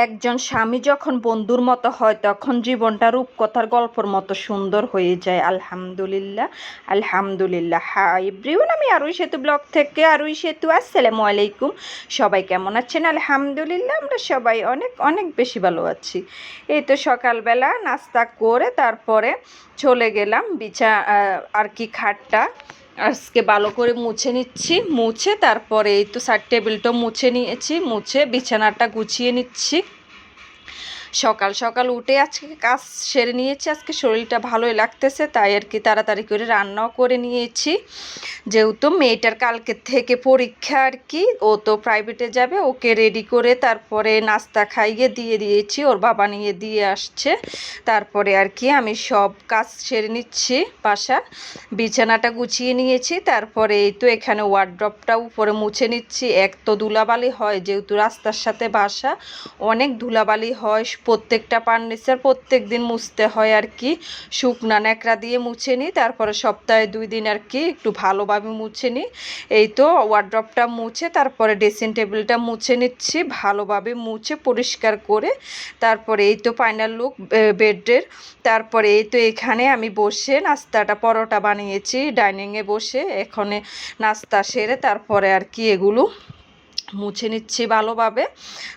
একজন স্বামী যখন বন্ধুর মতো হয় তখন জীবনটা রূপকথার গল্পর মতো সুন্দর হয়ে যায়। আলহামদুলিল্লাহ, আলহামদুলিল্লাহ। হাই এভরিওয়ান, আমি আরুই সেতু ব্লগ থেকে আরুই সেতু। আসসালামু আলাইকুম। সবাই কেমন আছেন? আলহামদুলিল্লাহ, আমরা সবাই অনেক অনেক বেশি ভালো আছি। এই তো সকালবেলা নাস্তা করে তারপরে চলে গেলাম আর কি খাটটা আজকে ভালো করে মুছে নিচ্ছি। মুছে তারপরে এই তো টেবিলটা মুছে নিয়েছি, মুছে বিছানাটা গুছিয়ে নিচ্ছি। সকাল সকাল উঠে আজকে কাজ সেরে নিয়েছি। আজকে শরীরটা ভালোই লাগতেছে, তাই আর কি তাড়াতাড়ি করে রান্নাও করে নিয়েছি। যেহেতু মেয়েটার কালকে থেকে পরীক্ষা আর কি, ও তো প্রাইভেটে যাবে, ওকে রেডি করে তারপরে নাস্তা খাইয়ে দিয়ে দিয়েছি, ওর বাবা নিয়ে দিয়ে আসছে। তারপরে আর কি আমি সব কাজ সেরে নিচ্ছি, বাসার বিছানাটা গুছিয়ে নিয়েছি। তারপরে এই তো এখানে ওয়ার্ড্রপটা উপরে মুছে নিচ্ছি। এক তো ধুলাবালি হয়, যেহেতু রাস্তার সাথে বাসা, অনেক ধুলাবালি হয়। প্রত্যেকটা ফার্নিচার প্রত্যেক দিন মুছতে হয় আর কি, শুকনা ন্যাকড়া দিয়ে মুছে নিই। তারপরে সপ্তাহে 2 দিন আর কি একটু ভালোভাবে মুছে নিই। এই তো ওয়ার্ড্রপটা মুছে তারপরে ড্রেসিং টেবিলটা মুছে নিচ্ছি, ভালোভাবে মুছে পরিষ্কার করে। তারপরে এই তো ফাইনাল লুক বেডের। তারপরে এই তো এখানে আমি বসে নাস্তাটা পরোটা বানিয়েছি ডাইনিংয়ে বসে। এখানে নাস্তা সেরে তারপরে আর কি এগুলো মুছে নিচ্ছি ভালোভাবে।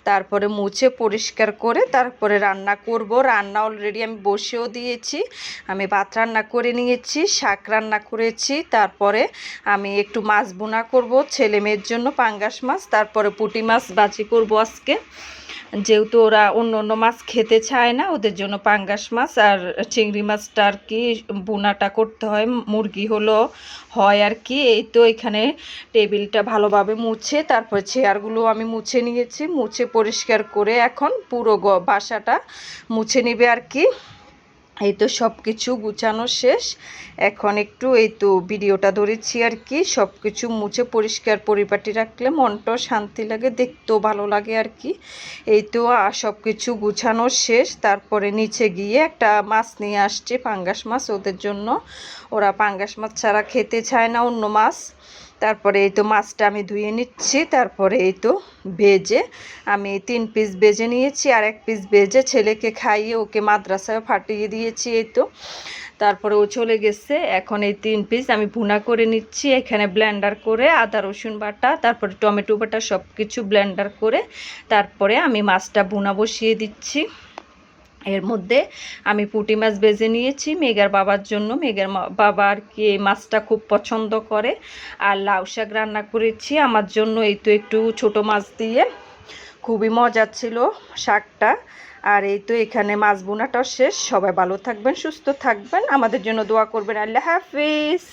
তারপরে মুছে পরিষ্কার করে তারপরে রান্না করব। রান্না অলরেডি আমি বসেও দিয়েছি। আমি ভাত রান্না করে নিয়েছি, শাক রান্না করেছি। তারপরে আমি একটু মাছ বোনা করব ছেলে মেয়ের জন্য, পাঙ্গাস মাছ। তারপরে পুঁটি মাছ ভাজি করব আজকে, যেহেতু ওরা অন্য অন্য মাছ খেতে চায় না, ওদের জন্য পাঙ্গাস মাছ আর চিংড়ি মাছটা আর কি বোনাটা করতে হয়, মুরগি হলো হয় আর কি। এই তো এখানে টেবিলটা ভালোভাবে মুছে তারপর চেয়ারগুলো আমি মুছে নিয়েছি, মুছে পরিষ্কার করে এখন পুরো বাসাটা মুছে নিবে আর কি। এই তো সব কিছু গুছানো শেষ। এখন একটু এই তো ভিডিওটা ধরেছি আর কি। সব কিছু মুছে পরিষ্কার পরিপাটি রাখলে মনটাও শান্তি লাগে, দেখতেও ভালো লাগে আর কি। এই তো সব কিছু গুছানো শেষ। তারপরে নিচে গিয়ে একটা মাছ নিয়ে আসছে, পাঙ্গাস মাছ ওদের জন্য। ওরা পাঙ্গাস মাছ ছাড়া খেতে চায় না, অন্য মাছ। তারপরে এই তো মাছটা আমি ধুয়ে নিচ্ছি। তারপরে এই তো ভেজে আমি 3 পিস ভেজে নিয়েছি, আর 1 পিস ভেজে ছেলেকে খাইয়ে ওকে মাদ্রাসায় পাঠিয়ে দিয়েছি। এই তো তারপরে ও চলে গেছে। এখন এই 3 পিস আমি ভুনা করে নিচ্ছি। এখানে ব্লেন্ডার করে আদা রসুন বাটা তারপরে টমেটো বাটা সব কিছু ব্লেন্ডার করে তারপরে আমি মাছটা ভুনা বসিয়ে দিচ্ছি। এর মধ্যে আমি পুঁটি মাছ ভেজে নিয়েছি মেঘার বাবার জন্য। মেঘার বাবা আর কি এই মাছটা খুব পছন্দ করে। আর লাউ শাক রান্না করেছি আমার জন্য। এই তো একটু ছোট মাছ দিয়ে, খুবই মজা ছিল শাকটা। আর এই তো এখানে মাছ বোনাটাও শেষ। সবাই ভালো থাকবেন, সুস্থ থাকবেন, আমাদের জন্য দোয়া করবেন। আল্লাহ হাফিজ।